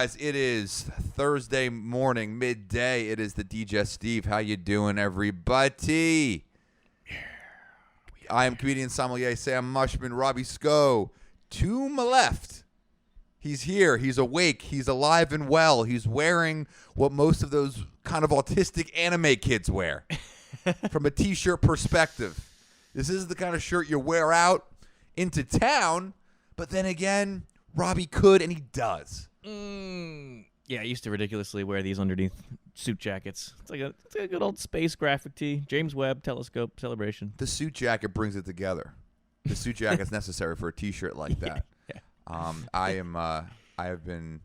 guys? It is Thursday morning, midday. It is the Digestif. How you doing, everybody? I am comedian sommelier Sam Mushman, Robbie Sco. To my left, he's here. He's awake. He's alive and well. He's wearing what most of those kind of autistic anime kids wear from a T-shirt perspective. This is the kind of shirt you wear out into town, but then again, Robbie could, and he does. Yeah, I used to ridiculously wear these underneath suit jackets. It's like a good old space graphic tee. James Webb Telescope Celebration. The suit jacket brings it together. The suit jacket's necessary for a T-shirt like that. Yeah. I have been,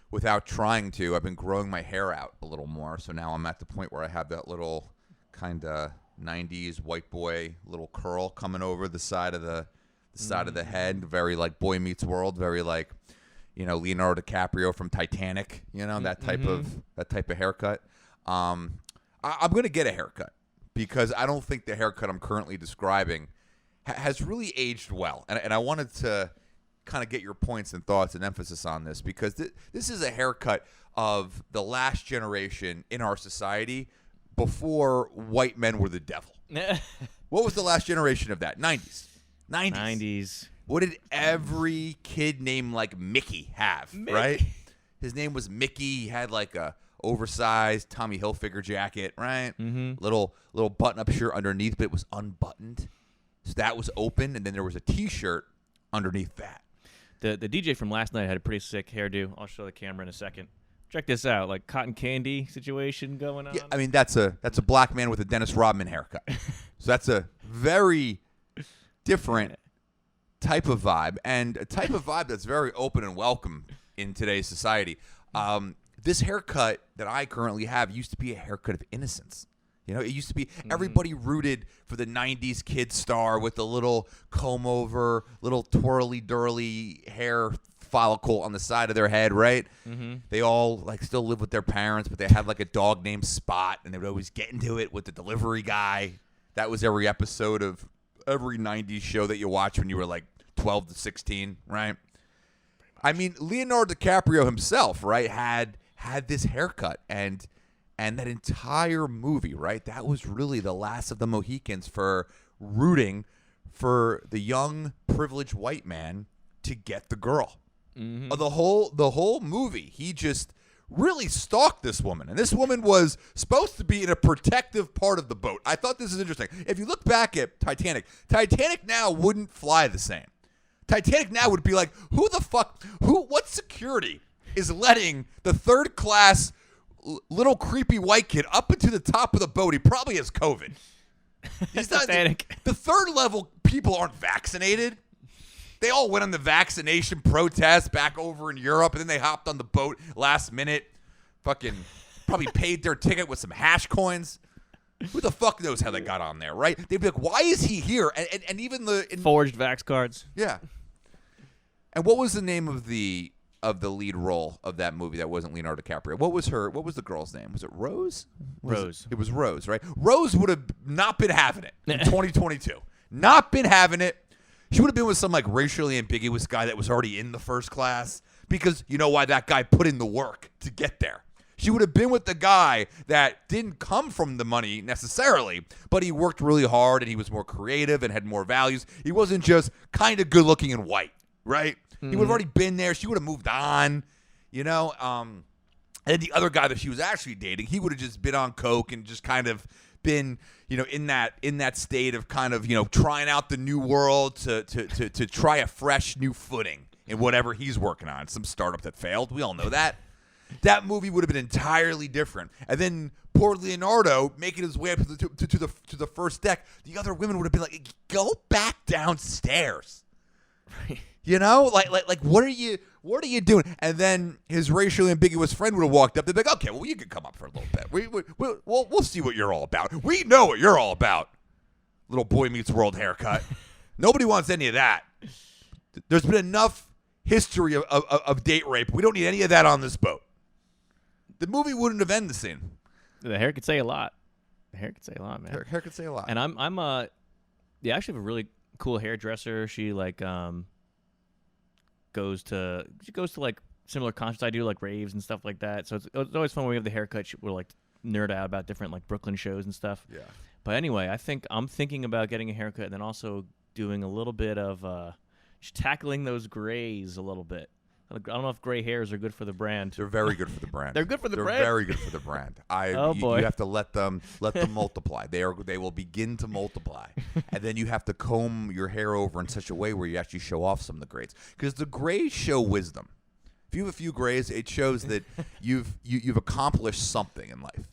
without trying to, I've been growing my hair out a little more. So now I'm at the point where I have that little kind of 90s white boy little curl coming over the side of the side of the head. Very like Boy Meets World. Very like, Leonardo DiCaprio from Titanic. That type of haircut. I'm gonna get a haircut because I don't think the haircut I'm currently describing has really aged well, and I wanted to kind of get your points and thoughts and emphasis on this because this is a haircut of the last generation in our society before white men were the devil. What was the last generation of that? 90s. What did every kid named like Mickey have, right? His name was Mickey. He had like a oversized Tommy Hilfiger jacket, right? Mm-hmm. Little button-up shirt underneath, but it was unbuttoned. So that was open, and then there was a T-shirt underneath that. The DJ from last night had a pretty sick hairdo. I'll show the camera in a second. Check this out, like cotton candy situation going on. Yeah, I mean that's a black man with a Dennis Rodman haircut. So that's a very different type of vibe, and a type of vibe that's very open and welcome in today's society. This haircut that I currently have used to be a haircut of innocence. It used to be everybody rooted for the 90s kid star with the little comb over, little twirly-durly hair follicle on the side of their head, right? Mm-hmm. They all like still live with their parents, but they had like a dog named Spot, and they would always get into it with the delivery guy. That was every episode of every 90s show that you watch when you were like 12 to 16, right? I mean, Leonardo DiCaprio himself, right, had this haircut, and that entire movie, right, that was really the last of the Mohicans for rooting for the young, privileged white man to get the girl. Mm-hmm. The whole movie, he just really stalked this woman. And this woman was supposed to be in a protective part of the boat. I thought this is interesting. If you look back at Titanic now wouldn't fly the same. Titanic now would be like, what security is letting the third class little creepy white kid up into the top of the boat? He probably has COVID. He's not, the third level people aren't vaccinated. They all went on the vaccination protest back over in Europe, and then they hopped on the boat last minute. Fucking probably paid their ticket with some hash coins. Who the fuck knows how they got on there, right? They'd be like, why is he here? And even forged vax cards. Yeah. And what was the name of the lead role of that movie that wasn't Leonardo DiCaprio? What was the girl's name? Was it Rose? Rose. It was Rose, right? Rose would have not been having it in 2022. Not been having it. She would have been with some like racially ambiguous guy that was already in the first class because you know why that guy put in the work to get there. She would have been with the guy that didn't come from the money necessarily, but he worked really hard and he was more creative and had more values. He wasn't just kind of good looking and white, right? Mm-hmm. He would have already been there. She would have moved on, And the other guy that she was actually dating, he would have just been on coke and just kind of been, in that state of kind of, trying out the new world to try a fresh new footing in whatever he's working on. Some startup that failed. We all know that. That movie would have been entirely different. And then poor Leonardo making his way up to the first deck. The other women would have been like, go back downstairs. Right. Like what are you doing? And then his racially ambiguous friend would have walked up. They'd be like, okay, well, you can come up for a little bit. We'll see what you're all about. We know what you're all about. Little Boy Meets World haircut. Nobody wants any of that. There's been enough history of date rape. We don't need any of that on this boat. The movie wouldn't have ended the scene. The hair could say a lot. The hair could say a lot, man. Hair could say a lot. And I'm I actually have a really cool hairdresser. She like goes to like similar concerts I do, like raves and stuff like that. So it's always fun when we have the haircut. We're like nerd out about different like Brooklyn shows and stuff. Yeah. But anyway, I'm thinking about getting a haircut and then also doing a little bit of just tackling those grays a little bit. I don't know if gray hairs are good for the brand. They're very good for the brand. They're good for the They're brand? very good for the brand. Boy. You have to let them multiply. They will begin to multiply, and then you have to comb your hair over in such a way where you actually show off some of the grays, because the grays show wisdom. If you have a few grays, it shows that you've accomplished something in life.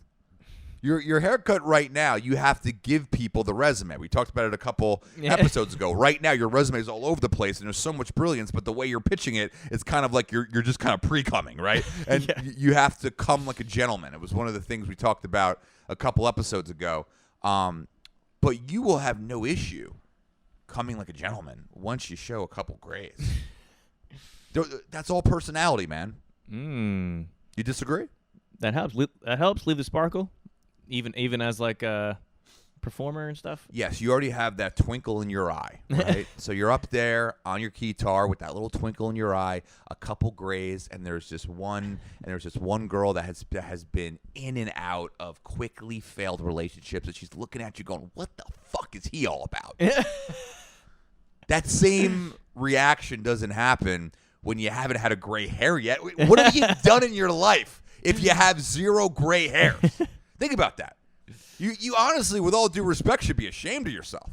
Your haircut right now, you have to give people the resume. We talked about it a couple episodes ago. Right now, your resume is all over the place, and there's so much brilliance, but the way you're pitching it, it's kind of like you're just kind of pre-coming, right? And you have to come like a gentleman. It was one of the things we talked about a couple episodes ago. But you will have no issue coming like a gentleman once you show a couple grays. That's all personality, man. You disagree? That helps. That helps leave the sparkle. Even as like a performer and stuff? Yes, you already have that twinkle in your eye, right? So you're up there on your guitar with that little twinkle in your eye, a couple grays, and there's just one girl that has been in and out of quickly failed relationships, and she's looking at you going, "What the fuck is he all about?" That same reaction doesn't happen when you haven't had a gray hair yet. What have you done in your life if you have 0 gray hairs? Think about that. You honestly, with all due respect, should be ashamed of yourself.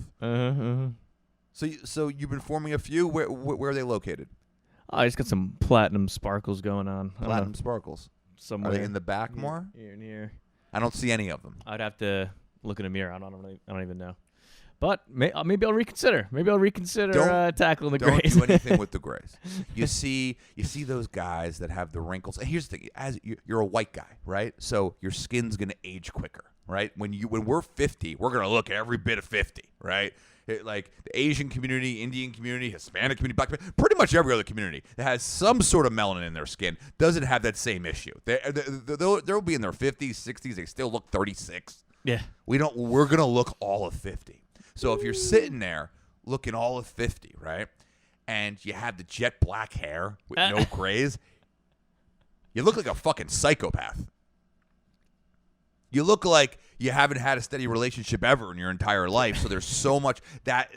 So you've been forming a few. Where are they located? Oh, I just got some platinum sparkles going on. Platinum sparkles. Somewhere. Are they in the back more? Here and here. I don't see any of them. I'd have to look in a mirror. I don't even know. But maybe I'll reconsider. Maybe I'll reconsider tackling the Don't grays. do anything with the grays. You see those guys that have the wrinkles. And here's the thing: as you're a white guy, right? So your skin's gonna age quicker, right? When we're 50, we're gonna look every bit of 50, right? Like the Asian community, Indian community, Hispanic community, Black community, pretty much every other community that has some sort of melanin in their skin doesn't have that same issue. They'll be in their 50s, 60s. They still look 36. Yeah. We're gonna look all of 50. So if you're sitting there looking all of 50, right, and you have the jet black hair with no grays, you look like a fucking psychopath. You look like you haven't had a steady relationship ever in your entire life. So there's so much that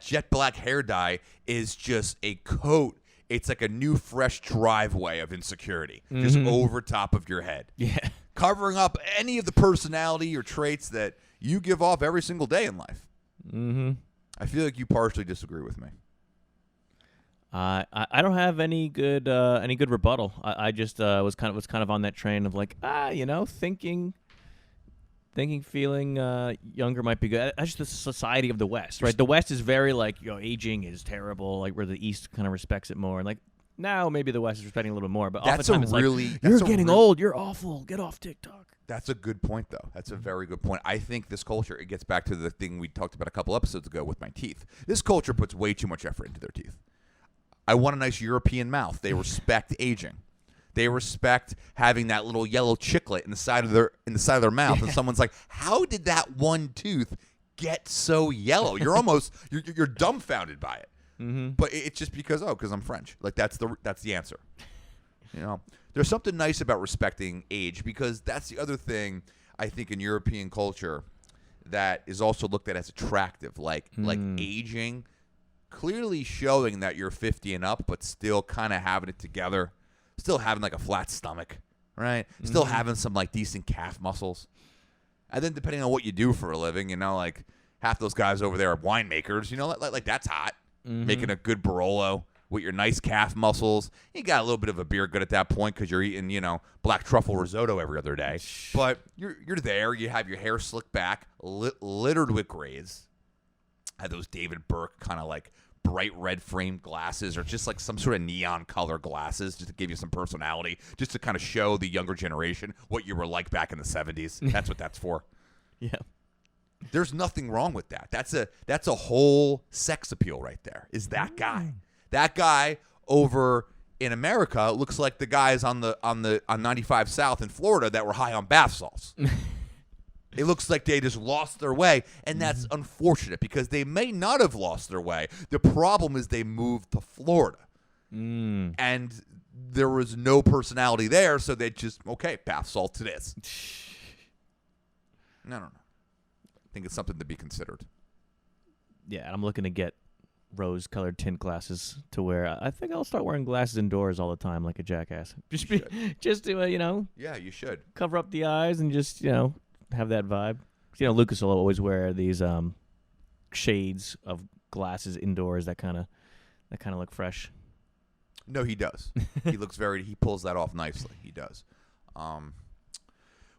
jet black hair dye is just a coat. It's like a new fresh driveway of insecurity just over top of your head. Yeah. Covering up any of the personality or traits that you give off every single day in life. I feel like you partially disagree with me. I don't have any good rebuttal. I just was kind of on that train of like feeling younger might be good. That's just the society of the West, right? The West is very like aging is terrible, like where the East kind of respects it more, and like now maybe the West is respecting a little bit more. But oftentimes it's like you're getting old, you're awful, get off TikTok. That's a good point, though. That's a very good point. I think this culture, it gets back to the thing we talked about a couple episodes ago with my teeth. This culture puts way too much effort into their teeth. I want a nice European mouth. They respect aging. They respect having that little yellow chiclet in the side of their mouth. And someone's like, "How did that one tooth get so yellow?" You're almost you're dumbfounded by it. But it's just because I'm French. Like that's the answer. There's something nice about respecting age, because that's the other thing I think in European culture that is also looked at as attractive, like aging, clearly showing that you're 50 and up, but still kind of having it together, still having like a flat stomach, right? Still having some like decent calf muscles. And then depending on what you do for a living, like half those guys over there are winemakers, like that's hot, making a good Barolo. With your nice calf muscles. You got a little bit of a beer good at that point because you're eating, black truffle risotto every other day. But you're there. You have your hair slicked back, littered with grays. Have those David Burke kind of like bright red framed glasses, or just like some sort of neon color glasses, just to give you some personality, just to kind of show the younger generation what you were like back in the 70s. That's what that's for. Yeah. There's nothing wrong with that. That's a whole sex appeal right there. Is that guy. That guy over in America looks like the guys on 95 South in Florida that were high on bath salts. It looks like they just lost their way, and that's unfortunate because they may not have lost their way. The problem is they moved to Florida, and there was no personality there, so they just, okay, bath salts it is. I don't know. I think it's something to be considered. Yeah, I'm looking to get rose-colored tint glasses to wear. I think I'll start wearing glasses indoors all the time like a jackass. Just to, Yeah, you should. cover up the eyes and just, have that vibe. Lucas will always wear these shades of glasses indoors that kind of look fresh. No, he does. He pulls that off nicely. He does.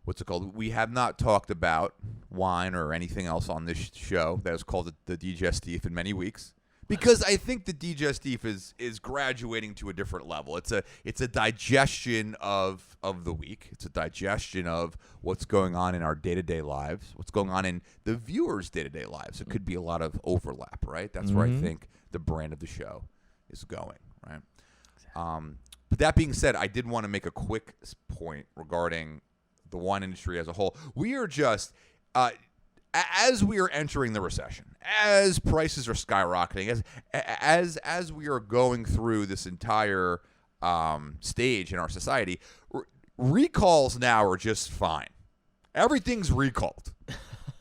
What's it called? We have not talked about wine or anything else on this show that is called the Digestif in many weeks. Because I think the Digestif is graduating to a different level. It's a digestion of the week. It's a digestion of what's going on in our day-to-day lives, what's going on in the viewers' day-to-day lives. It could be a lot of overlap, right? That's where I think the brand of the show is going, right? But that being said, I did want to make a quick point regarding the wine industry as a whole. We are just as we are entering the recession, as prices are skyrocketing, as we are going through this entire stage in our society, recalls now are just fine. Everything's recalled.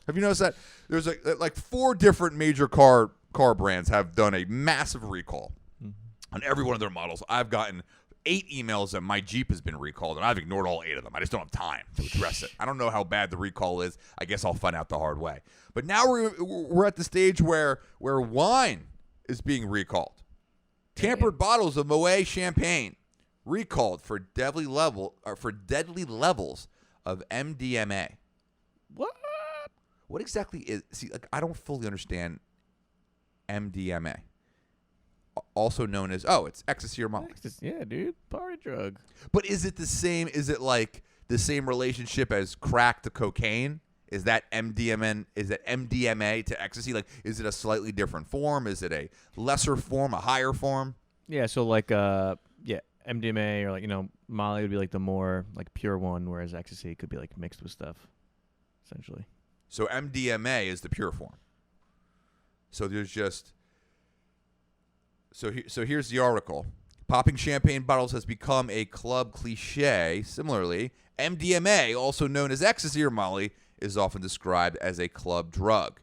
Have you noticed that? There's like 4 different major car brands have done a massive recall on every one of their models. I've gotten 8 emails that my Jeep has been recalled, and I've ignored all 8 of them. I just don't have time to address it. I don't know how bad the recall is. I guess I'll find out the hard way. But now we're at the stage where wine is being recalled. Tampered bottles of Moet champagne recalled for deadly levels of MDMA. What exactly is? See, I don't fully understand MDMA. Also known as, it's ecstasy or Molly. Yeah, dude, party drug. But is it the same? Is it like the same relationship as crack to cocaine? Is that MDMA? Is that MDMA to ecstasy? Like, is it a slightly different form? Is it a lesser form, a higher form? Yeah, so like, MDMA or like Molly would be like the more like pure one, whereas ecstasy could be like mixed with stuff, essentially. So MDMA is the pure form. So there's just. So here's the article. Popping champagne bottles has become a club cliche. Similarly, MDMA, also known as ecstasy or Molly, is often described as a club drug.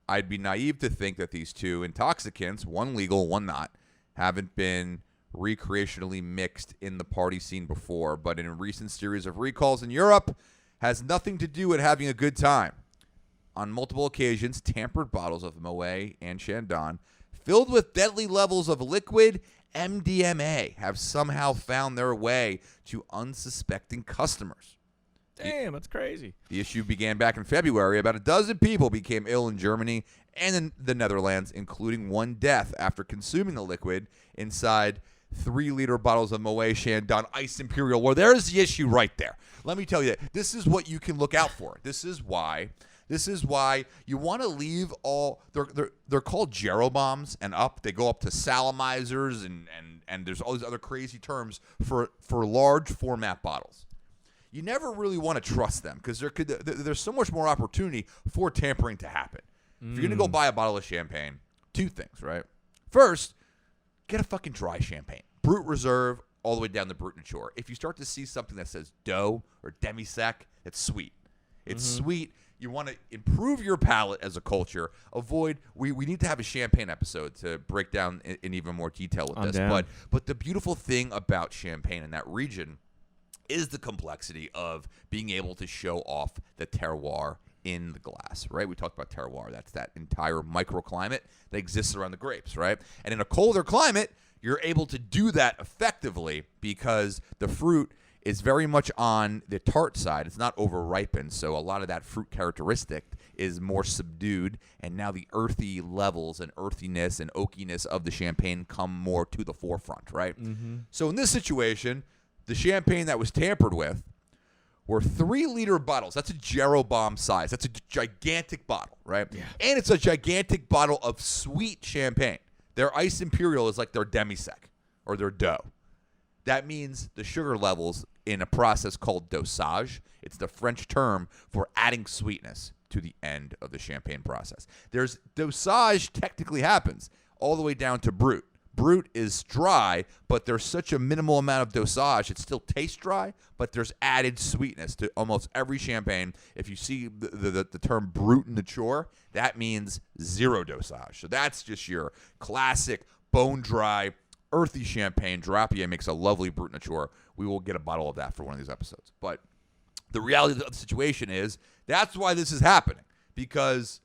I'd be naive to think that these two intoxicants, one legal, one not, haven't been recreationally mixed in the party scene before, but in a recent series of recalls in Europe, has nothing to do with having a good time. On multiple occasions, tampered bottles of Moet and Chandon filled with deadly levels of liquid MDMA have somehow found their way to unsuspecting customers. Damn, that's crazy. The issue began back in February. About a dozen people became ill in Germany and in the Netherlands, including one death after consuming the liquid inside 3-liter bottles of Moet Chandon Ice Imperial. Well, there's the issue right there. Let me tell you, this is what you can look out for. This is why you want to leave all. They're called Jeroboams and up. They go up to Salamizers and there's all these other crazy terms for large format bottles. You never really want to trust them because there's so much more opportunity for tampering to happen. If you're gonna go buy a bottle of champagne, 2 things, right? First, get a fucking dry champagne, Brut Reserve, all the way down to Brut Nature. If you start to see something that says Doe or Demi-Sec, it's sweet. It's sweet. You want to improve your palate as a culture. Avoid. We need to have a champagne episode to break down in even more detail with this. Down. But the beautiful thing about champagne in that region is the complexity of being able to show off the terroir in the glass, right? We talked about terroir. That's that entire microclimate that exists around the grapes, right? And in a colder climate, you're able to do that effectively because the fruit is very much on the tart side. It's not over-ripened, so a lot of that fruit characteristic is more subdued, and now the earthy levels and earthiness and oakiness of the champagne come more to the forefront, right? So in this situation, the champagne that was tampered with were 3-liter bottles. That's a Jeroboam size. That's a gigantic bottle, right? Yeah. And it's a gigantic bottle of sweet champagne. Their Ice Imperial is like their Demi-Sec or their Doe. That means the sugar levels in a process called dosage. It's the French term for adding sweetness to the end of the champagne process. There's dosage technically happens all the way down to Brut, Brut is dry, but there's such a minimal amount of dosage, it still tastes dry, but there's added sweetness to almost every champagne. If you see the term Brut Nature, that means zero dosage. So that's just your classic bone-dry, earthy champagne. Drapier makes a lovely Brut Nature. We will get a bottle of that for one of these episodes. But the reality of the situation is that's why this is happening, because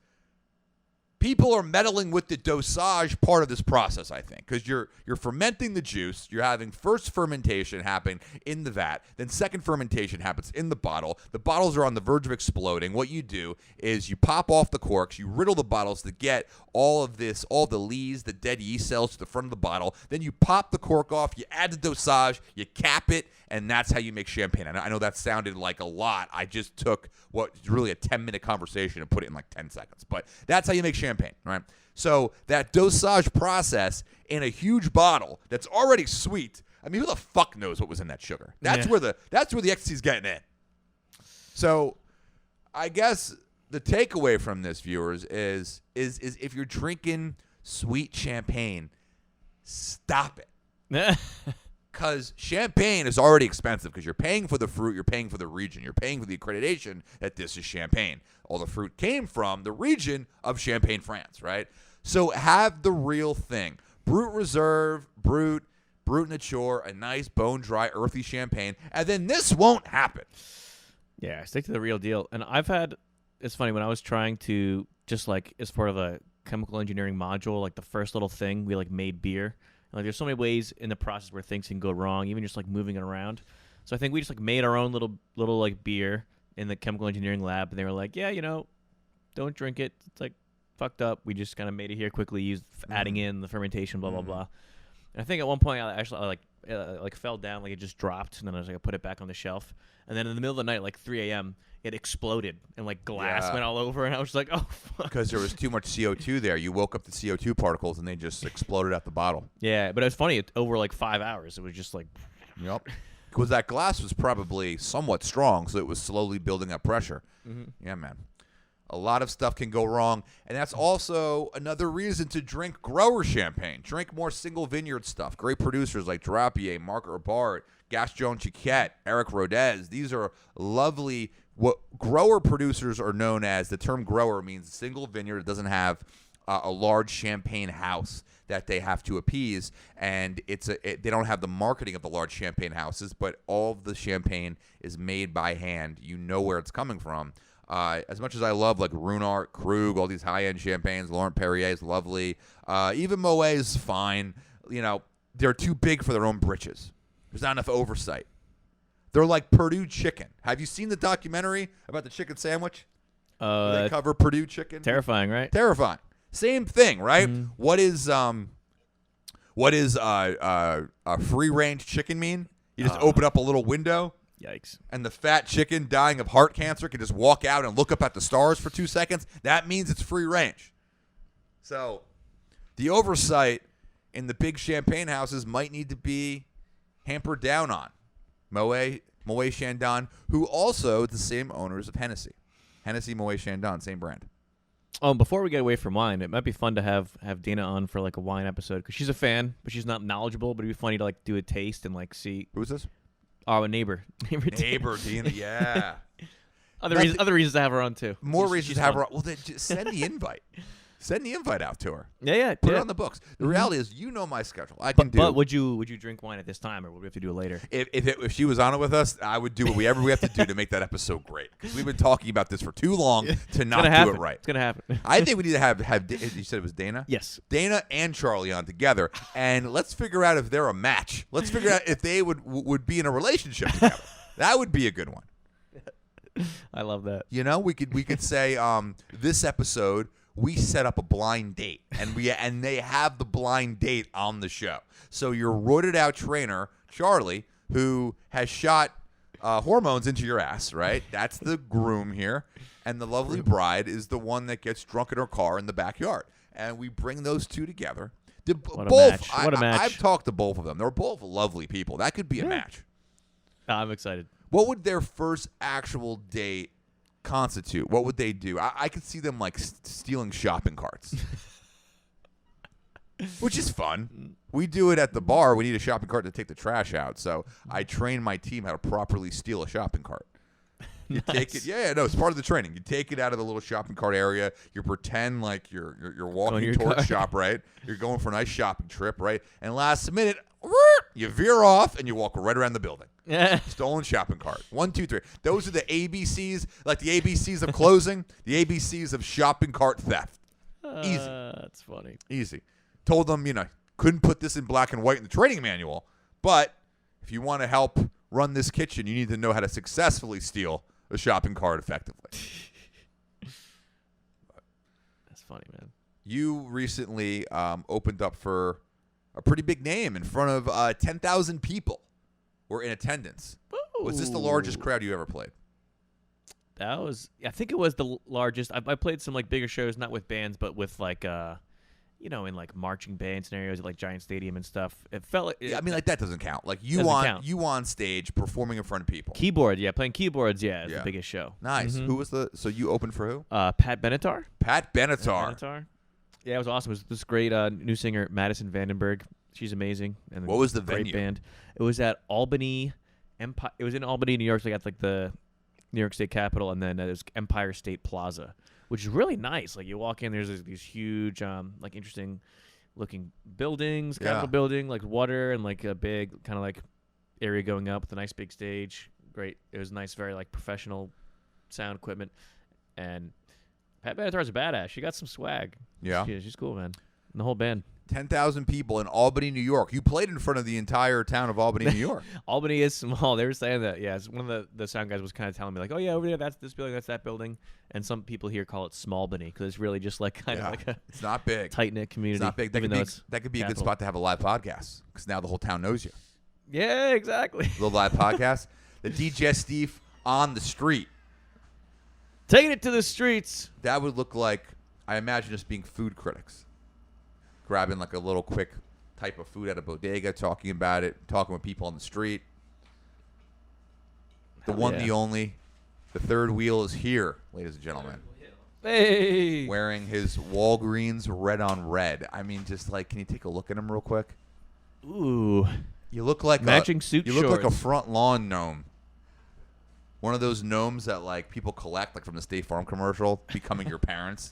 people are meddling with the dosage part of this process, I think, because you're fermenting the juice. You're having first fermentation happen in the vat. Then second fermentation happens in the bottle. The bottles are on the verge of exploding. What you do is you pop off the corks. You riddle the bottles to get all the lees, the dead yeast cells to the front of the bottle. Then you pop the cork off. You add the dosage. You cap it. And that's how you make champagne. I know that sounded like a lot. I just took what's really a 10-minute conversation and put it in like 10 seconds. But that's how you make champagne, right? So that dosage process in a huge bottle that's already sweet. I mean, who the fuck knows what was in that sugar? That's where the ecstasy's getting in. So I guess the takeaway from this, viewers, is if you're drinking sweet champagne, stop it. Because champagne is already expensive because you're paying for the fruit, you're paying for the region, you're paying for the accreditation that this is champagne. All the fruit came from the region of Champagne, France, right? So have the real thing. Brut Reserve, Brut Nature, a nice bone-dry, earthy champagne, and then this won't happen. Yeah, stick to the real deal. And it's funny, when I was trying to, just like as part of a chemical engineering module, like the first little thing, we like made beer. Like there's so many ways in the process where things can go wrong, even just like moving it around. So I think we just like made our own little like beer in the chemical engineering lab, and they were like, yeah, don't drink it. It's like fucked up. We just kind of made it here quickly, adding in the fermentation, blah blah blah. And I think at one point I actually like fell down, like it just dropped, and then I was like, I put it back on the shelf, and then in the middle of the night, like 3 a.m. it exploded and like glass went all over, and I was like, oh fuck. Because there was too much CO2 there. You woke up the CO2 particles and they just exploded out the bottle. Yeah, but it was funny. Over like 5 hours, it was just like, yep. Because that glass was probably somewhat strong, so it was slowly building up pressure. Mm-hmm. Yeah, man. A lot of stuff can go wrong, and that's also another reason to drink grower champagne. Drink more single vineyard stuff. Great producers like Drapier, Marc Herbart, Gaston Chiquette, Eric Rodez. These are lovely. What grower producers are known as, the term grower means single vineyard. It doesn't have a large champagne house that they have to appease, and they don't have the marketing of the large champagne houses, but all of the champagne is made by hand. You know where it's coming from. As much as I love like Ruinart, Krug, all these high-end champagnes, Laurent Perrier is lovely. Even Moet is fine. They're too big for their own britches. There's not enough oversight. They're like Purdue chicken. Have you seen the documentary about the chicken sandwich? They cover Purdue chicken. Terrifying, right? Terrifying. Same thing, right? Mm-hmm. What is a free-range chicken mean? You just open up a little window. Yikes. And the fat chicken dying of heart cancer can just walk out and look up at the stars for 2 seconds. That means it's free range. So the oversight in the big champagne houses might need to be hampered down on. Moet Chandon, who also the same owners of Hennessy. Hennessy, Moet Chandon, same brand. Before we get away from wine, it might be fun to have Dana on for like a wine episode, because she's a fan, but she's not knowledgeable. But it'd be funny to like do a taste and like see. Who's this? Oh, a neighbor. Neighbor Dana, yeah. Other reasons to have her on too. More reasons to have her on. Well, then just send the invite. Send the invite out to her. Yeah. Put it on the books. The reality is, my schedule. I can do. But would you drink wine at this time, or would we have to do it later? If she was on it with us, I would do whatever we have to do to make that episode great. Because we've been talking about this for too long to not do it right. It's gonna happen. I think we need to have. You said it was Dana. Yes. Dana and Charlie on together, and let's figure out if they're a match. Let's figure out if they would be in a relationship together. That would be a good one. I love that. We could say this episode. We set up a blind date, and they have the blind date on the show. So your roided out trainer, Charlie, who has shot hormones into your ass, right? That's the groom here. And the lovely bride is the one that gets drunk in her car in the backyard. And we bring those two together. What a match. I've talked to both of them. They're both lovely people. That could be a match. I'm excited. What would their first actual date constitute? What would they do? I could see them like stealing shopping carts. which is fun. We do it at the bar. We need a shopping cart to take the trash out. So I train my team how to properly steal a shopping cart. You take it. Yeah, no, it's part of the training. You take it out of the little shopping cart area. You pretend like you're walking towards shop, right? You're going for a nice shopping trip, right? And last minute, you veer off and you walk right around the building. Yeah. Stolen shopping cart. 1, 2, 3. Those are the ABCs, like the ABCs of closing, the ABCs of shopping cart theft. Easy. That's funny. Easy. Told them, couldn't put this in black and white in the training manual, but if you want to help run this kitchen, you need to know how to successfully steal a shopping cart effectively. That's funny, man. You recently opened up for a pretty big name in front of 10,000 people were in attendance. Ooh. Was this the largest crowd you ever played? I think it was the largest. I played some like bigger shows, not with bands, but with like in like marching band scenarios at like Giant Stadium and stuff. It felt like like that doesn't count. Like you on stage performing in front of people. Playing keyboards, is the biggest show. Nice. Mm-hmm. Who was so you opened for who? Pat Benatar. Pat Benatar. Yeah, it was awesome. It was this great new singer, Madison Vandenberg. She's amazing. And what was the great venue? Band. It was at Albany Empire. It was in Albany, New York. So at like the New York State Capitol, and then it was Empire State Plaza, which is really nice. Like you walk in, there's these huge, like interesting looking buildings, Capitol building, like water, and like a big kind of like area going up with a nice big stage. Great. It was nice, very like professional sound equipment. And Pat Benatar's a badass. She got some swag. Yeah. She's cool, man. And the whole band. 10,000 people in Albany, New York. You played in front of the entire town of Albany, New York. Albany is small. They were saying that. Yeah, one of the sound guys was kind of telling me like, oh yeah, over there, that's this building, that's that building. And some people here call it Smallbany because it's really just like kind of like a it's not big, tight knit community. It's not big. That could be a good spot to have a live podcast because now the whole town knows you. Yeah, exactly. A little live podcast. The Digestif on the street. Taking it to the streets. That would look like, I imagine, us being food critics. Grabbing like a little quick type of food at a bodega, talking about it, talking with people on the street. The one, the only, the third wheel is here, ladies and gentlemen. Hey! Wearing his Walgreens red on red. I mean, just like, can you take a look at him real quick? Ooh. You look like matching suit You shorts. look like a front lawn gnome. One of those gnomes that like people collect, like from the State Farm commercial, becoming your parents.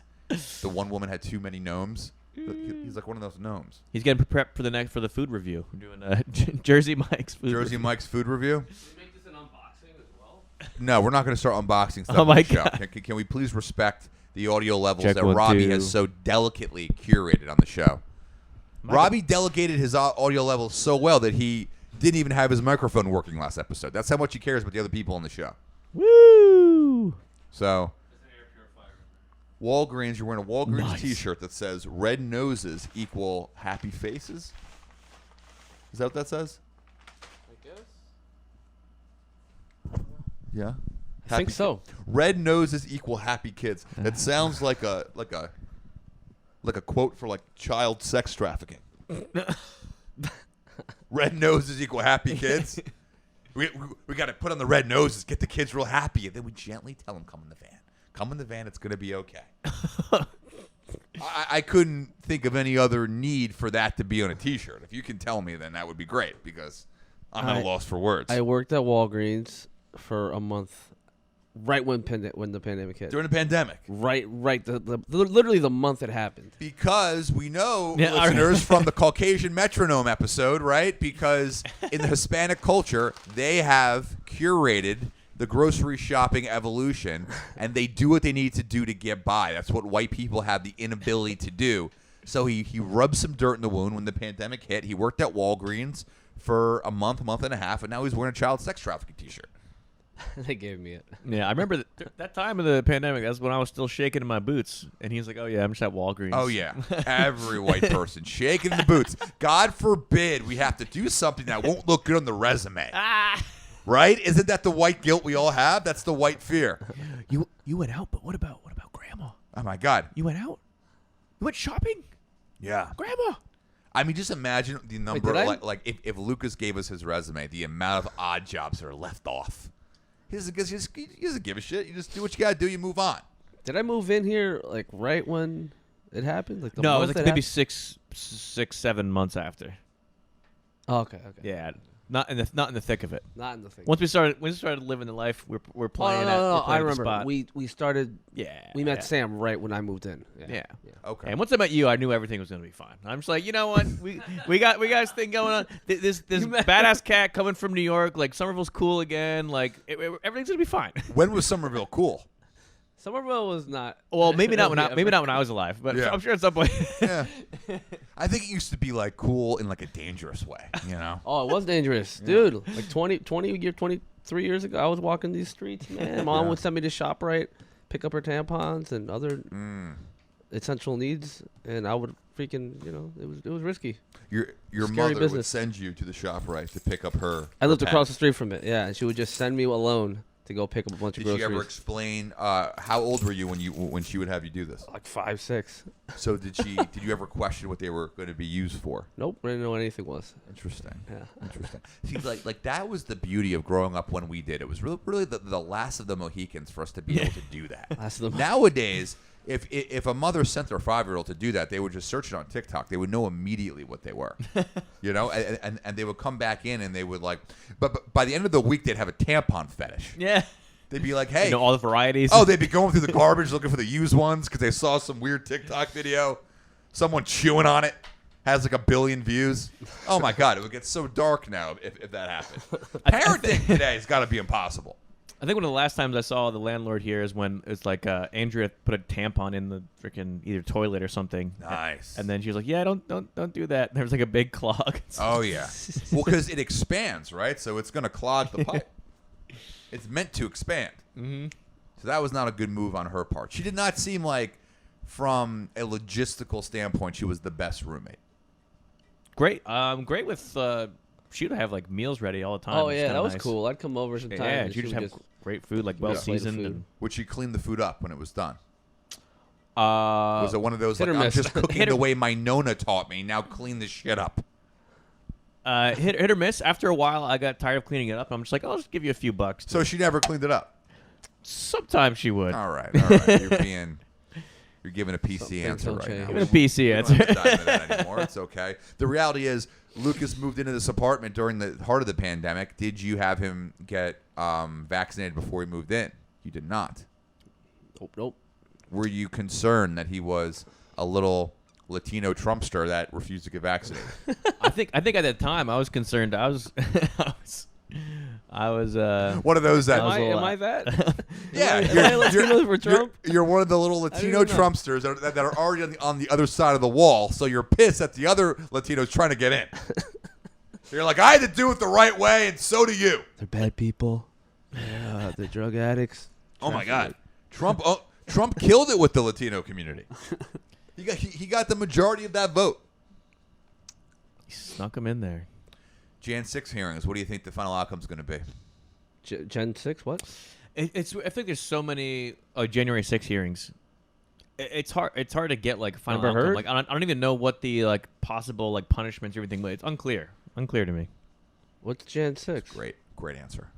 The one woman had too many gnomes. He's like one of those gnomes. He's getting prepped for the food review. We're doing Jersey Mike's food Jersey review. Mike's food review. Can we make this an unboxing as well? No, we're not going to start unboxing stuff Oh on my the show. God. Can we please respect the audio levels Check that 1, Robbie 2. has so delicately curated on the show? Robbie delegated his audio levels so well that he didn't even have his microphone working last episode. That's how much he cares about the other people on the show. Woo! So, It's an air purifier. Walgreens, you're wearing a Walgreens Nice. t-shirt that says red noses equal happy faces. Is that what that says? I guess. Yeah. I think so. Red noses equal happy kids. It sounds like a quote for like child sex trafficking. Red noses equal happy kids. We got to put on the red noses, get the kids real happy, and then we gently tell them, come in the van. Come in the van, it's going to be okay. I couldn't think of any other need for that to be on a T-shirt. If you can tell me, then that would be great, because I'm at a loss for words. I worked at Walgreens for a month, right when the pandemic hit. During the pandemic. Right. Literally the month it happened. Because we know, Yeah, listeners, from the Caucasian Metronome episode, right? Because in the Hispanic culture, they have curated the grocery shopping evolution, and they do what they need to do to get by. That's what white people have the inability to do. So he rubbed some dirt in the wound when the pandemic hit. He worked at Walgreens for a month and a half, and now he's wearing a child sex trafficking T-shirt. They gave me it. Yeah, I remember that time of the pandemic. That's when I was still shaking in my boots, and he's like, "Oh yeah, I'm just at Walgreens." Oh yeah, every white person shaking in the boots. God forbid we have to do something that won't look good on the resume. Right? Isn't that the white guilt we all have? That's the white fear. You went out, but what about Grandma? Oh my God. You went out? You went shopping? Yeah. Grandma? I mean, just imagine the number. did I? Like if Lucas gave us his resume, the amount of odd jobs that are left off. He doesn't give a shit. You just do what you gotta do. You move on. Did I move in here like right when it happened? Like the No, it was month like it maybe happened? 7 months after. Oh, okay. Yeah, not in the thick of it. Not in the thing. Once we started living the life, we're playing. No. We're I playing at the remember. spot. We started. Yeah, We met yeah. Sam right when I moved in. Yeah. Okay. And once I met you, I knew everything was gonna be fine. I'm just like, you know what? We got this thing going on. This badass cat coming from New York. Like Somerville's cool again. Like everything's gonna be fine. When was Somerville cool? Somerville was not. Well, maybe not when I was alive, but Yeah. I'm sure at some point. Yeah. I think it used to be like cool in like a dangerous way, you know? Oh, it was dangerous, dude. Like 23 years ago, I was walking these streets, man. Mom would send me to ShopRite, pick up her tampons and other essential needs, and I would freaking, it was risky. Your Scary mother would business. send you to the ShopRite to pick up her. I lived her across the pet. street from it, yeah, and she would just send me alone to go pick up a bunch Did of she groceries. ever explain how old were you when she would have you do this? Like 5, 6. So did you ever question what they were going to be used for? Nope, I didn't know what anything was. Interesting. Yeah. Interesting. See, like that was the beauty of growing up when we did. It was really the last of the Mohicans for us to be able to do that. Last of the Nowadays, if a mother sent their 5-year-old to do that, they would just search it on TikTok. They would know immediately what they were, and they would come back in and they would like, but by the end of the week they'd have a tampon fetish. Yeah. They'd be like, hey, All the varieties. oh, they'd be going through the garbage looking for the used ones because they saw some weird TikTok video, someone chewing on it, has like 1 billion views. Oh my God, it would get so dark now if that happened. Parenting today has got to be impossible. I think one of the last times I saw the landlord here is when it's like Andrea put a tampon in the freaking either toilet or something. Nice. And then she was like, "Yeah, don't do that." And there was like a big clog. Oh yeah, well, because it expands, right? So it's going to clog the pipe. It's meant to expand. Mm-hmm. So that was not a good move on her part. She did not seem like, from a logistical standpoint, she was the best roommate. Great. Great with. She would have like meals ready all the time. Oh which is yeah, kinda that was nice. cool. I'd come over sometimes. Yeah, and she just have great food, like well Yeah. Plate of seasoned. food. And, Would she clean the food up when it was done? uh, Was it one of those hit like, or I'm miss. just cooking Hit or- the way my Nona taught me, now clean this shit up? hit or miss. After a while, I got tired of cleaning it up. I'm just like, I'll just give you a few bucks. So she never cleaned it up? Sometimes she would. All right. You're giving a PC Something answer don't right change. now. Giving a PC We don't answer. have to dive into that anymore. It's okay. The reality is, Lucas moved into this apartment during the heart of the pandemic. Did you have him get vaccinated before he moved in? You did not. Nope. Were you concerned that he was a little Latino Trumpster that refused to get vaccinated? I think at that time I was concerned. I was One of those that. Am I that? Yeah, Am I Latino for Trump? You're one of the little Latino even know. Trumpsters that are already on the other side of the wall. So you're pissed at the other Latinos trying to get in. You're like, I had to do it the right way, and so do you. They're bad people. They're drug addicts. Oh my God, Trump killed it with the Latino community. He got the majority of that vote. He snuck him in there. Jan 6 hearings. What do you think the final outcome is going to be? Gen 6, what? I think there's so many January 6 hearings. It's hard to get like a final Never outcome. heard? Like I don't even know what the like possible like punishments or everything. But it's unclear to me. What's Gen 6? Great answer.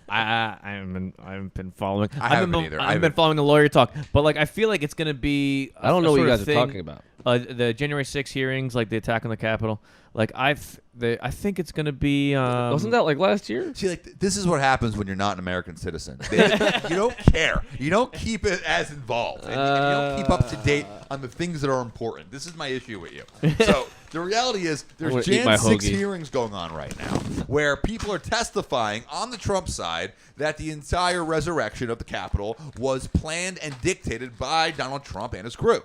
I haven't been following. I haven't either. I've been following the lawyer talk, but like I feel like it's gonna be. I don't know what you guys are thing. talking about. The January 6 hearings, like the attack on the Capitol. Like I think it's gonna be. Wasn't that like last year? See, like this is what happens when you're not an American citizen. You don't care. You don't keep it as involved, and you don't keep up to date on the things that are important. This is my issue with you. So the reality is, I'm there's gonna eat my Jan 6 hoagie. hearings going on right now, where people are testifying on the Trump side that the entire resurrection of the Capitol was planned and dictated by Donald Trump and his crew.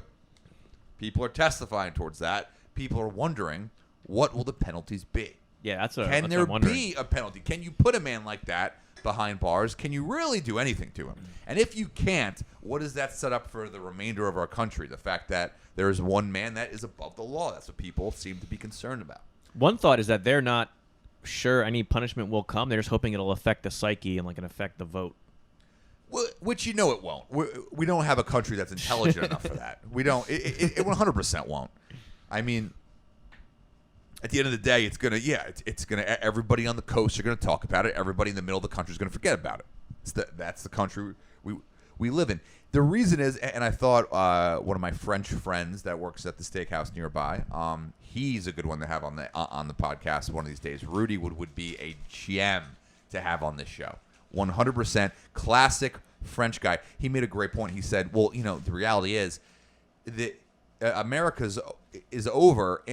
People are testifying towards that. People are wondering, what will the penalties be? Yeah, that's Can what there I'm wondering. be a penalty? Can you put a man like that behind bars? Can you really do anything to him? And if you can't, what does that set up for the remainder of our country? The fact that there is one man that is above the law. That's what people seem to be concerned about. One thought is that they're not sure any punishment will come. They're just hoping it'll affect the psyche and like affect the vote. Which it won't. We don't have a country that's intelligent enough for that. We don't. It 100% won't. I mean, at the end of the day, it's gonna. Everybody on the coast are gonna talk about it. Everybody in the middle of the country is gonna forget about it. That's the country we live in. The reason is, and I thought one of my French friends that works at the steakhouse nearby, he's a good one to have on the podcast one of these days. Rudy would be a gem to have on this show. 100% classic French guy. He made a great point. He said, well, the reality is that America is over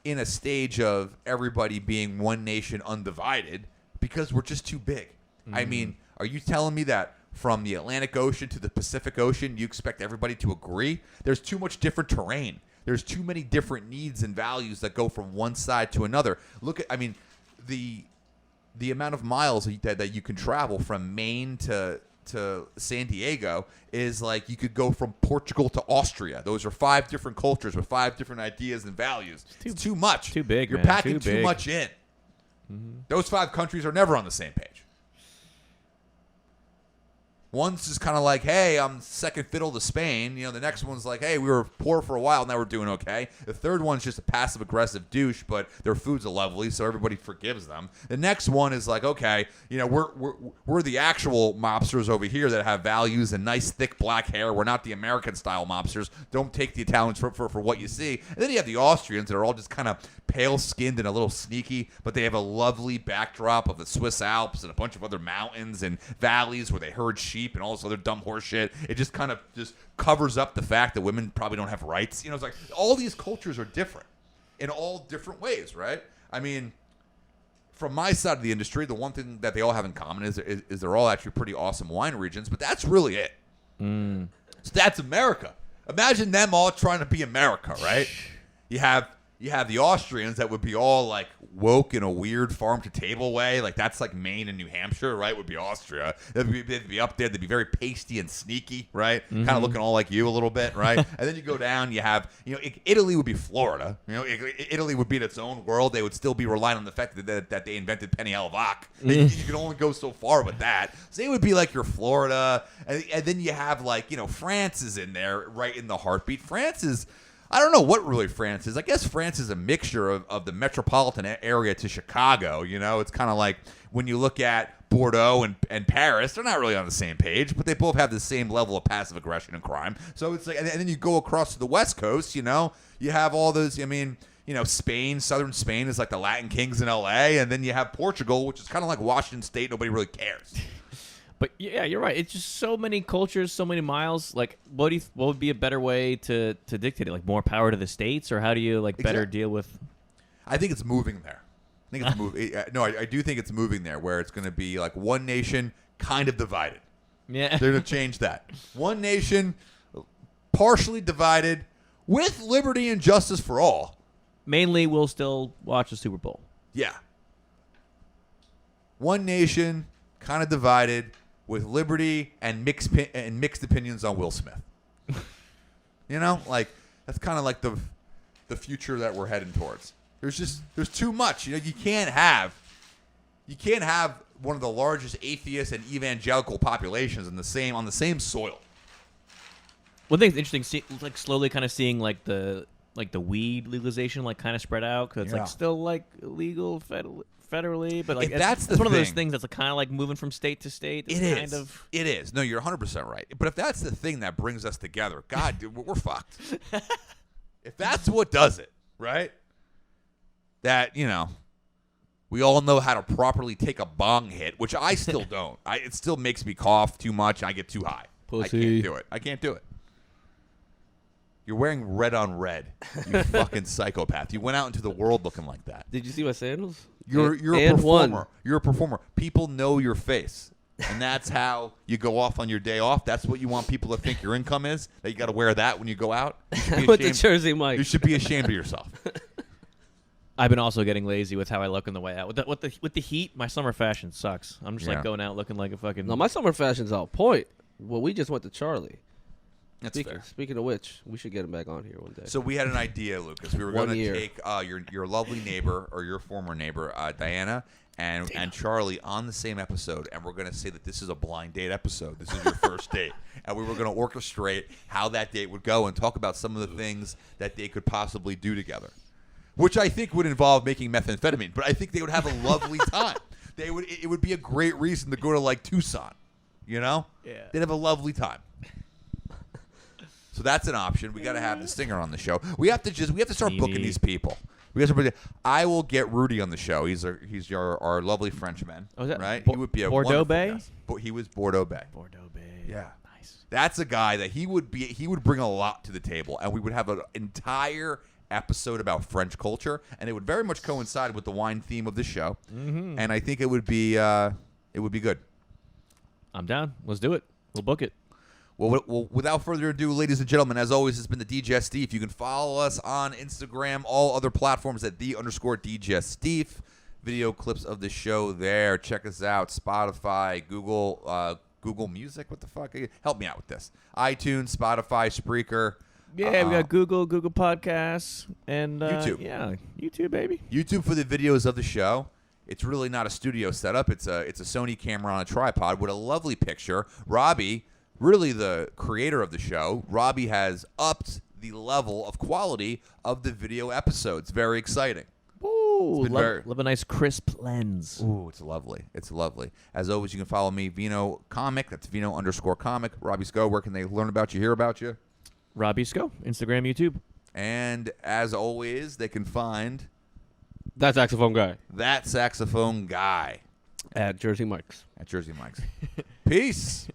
in a stage of everybody being one nation undivided because we're just too big. I mean, are you telling me that from the Atlantic Ocean to the Pacific Ocean, you expect everybody to agree? There's too much different terrain. There's too many different needs and values that go from one side to another. Look at, the amount of miles that you can travel from Maine to San Diego is like you could go from Portugal to Austria. Those are 5 different cultures with 5 different ideas and values. It's too much. Too big, You're man. packing Too too big. much in. Those 5 countries are never on the same page. One's just kind of like, hey, I'm second fiddle to Spain. The next one's like, hey, we were poor for a while, now we're doing okay. The third one's just a passive-aggressive douche, but their food's lovely, so everybody forgives them. The next one is like, okay, we're the actual mobsters over here that have values and nice, thick black hair. We're not the American-style mobsters. Don't take the Italians for what you see. And then you have the Austrians that are all just kind of pale-skinned and a little sneaky, but they have a lovely backdrop of the Swiss Alps and a bunch of other mountains and valleys where they herd sheep and all this other dumb horse shit. It just kind of just covers up the fact that women probably don't have rights. It's like all these cultures are different in all different ways, right? I mean, from my side of the industry, the one thing that they all have in common is they're all actually pretty awesome wine regions, but that's really it. So that's America. Imagine them all trying to be America, right? You have the Austrians that would be all like woke in a weird farm to table way. Like that's like Maine and New Hampshire, right? Would be Austria. They'd be up there. They'd be very pasty and sneaky, right? Kind of looking all like you a little bit, right? And then you go down, you have, Italy would be Florida. Italy would be in its own world. They would still be relying on the fact that they invented Penny Helvac. You can only go so far with that. So they would be like your Florida. And then you have like, France is in there right in the heartbeat. France is, I don't know what really France is. I guess France is a mixture of the metropolitan area to Chicago. It's kind of like when you look at Bordeaux and Paris, they're not really on the same page, but they both have the same level of passive aggression and crime. So it's like, and then you go across to the West Coast, you have all those, Spain, southern Spain is like the Latin Kings in LA, and then you have Portugal, which is kind of like Washington State. Nobody really cares. But yeah, you're right. It's just so many cultures, so many miles. Like, what would be a better way to dictate it? Like more power to the states, or how do you better deal with? I think it's moving there. I think it's moving. No, I do think it's moving there, where it's going to be like one nation, kind of divided. Yeah, they're going to change that. One nation, partially divided, with liberty and justice for all. Mainly, we'll still watch the Super Bowl. Yeah. One nation, kind of divided, with liberty and mixed opinions on Will Smith. That's kind of like the future that we're heading towards. There's too much. You can't have one of the largest atheist and evangelical populations on the same soil. One thing that's interesting, slowly kind of seeing the weed legalization kind of spread out, because it's still illegal federally, but that's one of those things that's kind of moving from state to state. It is. No, you're 100% right. But if that's the thing that brings us together, God, dude, we're fucked. If that's what does it, right? That, we all know how to properly take a bong hit, which I still don't. It still makes me cough too much. I get too high. Pussy. I can't do it. You're wearing red on red, you fucking psychopath. You went out into the world looking like that. Did you see my sandals? You're a performer. You're a performer. People know your face. And that's how you go off on your day off. That's what you want people to think your income is, that you got to wear that when you go out. With the Jersey Mike. You should be ashamed of yourself. I've been also getting lazy with how I look on the way out. With the heat, my summer fashion sucks. I'm just going out looking like a fucking... No, my summer fashion's on point. Well, we just went to Charlie. That's fair. Speaking of which, we should get him back on here one day. So we had an idea, Lucas. We were going to take your lovely neighbor, or your former neighbor, Diana, and Charlie on the same episode, and we're going to say that this is a blind date episode. This is your first date. And we were going to orchestrate how that date would go and talk about some of the things that they could possibly do together, which I think would involve making methamphetamine. But I think they would have a lovely time. It would be a great reason to go to Tucson. You know? Yeah. They'd have a lovely time. So that's an option. We got to have the singer on the show. We have to start booking these people. I will get Rudy on the show. He's our lovely Frenchman, right? He would be a Bordeaux Bay. Guest. He was Bordeaux Bay. Bordeaux Bay. Yeah. Nice. That's a guy that he would bring a lot to the table, and we would have an entire episode about French culture, and it would very much coincide with the wine theme of the show. Mm-hmm. And I think it would be good. I'm down. Let's do it. We'll book it. Well, without further ado, ladies and gentlemen, as always, it's been the Digestif. You can follow us on Instagram, all other platforms at _Digestif. Video clips of the show there. Check us out. Spotify, Google Music. What the fuck? Help me out with this. iTunes, Spotify, Spreaker. Yeah, we got Google Podcasts, and YouTube. Yeah, YouTube, baby. YouTube for the videos of the show. It's really not a studio setup. It's a Sony camera on a tripod with a lovely picture. Robbie, really the creator of the show, Robbie has upped the level of quality of the video episodes. Very exciting. Ooh, love a nice crisp lens. Ooh, it's lovely. It's lovely. As always, you can follow me, Vino Comic. That's Vino_Comic. Robbie Sco, where can they learn about you, hear about you? Robbie Sco, Instagram, YouTube. And as always, they can find That saxophone guy that saxophone guy at Jersey Mike's. at Jersey Mike's. Peace.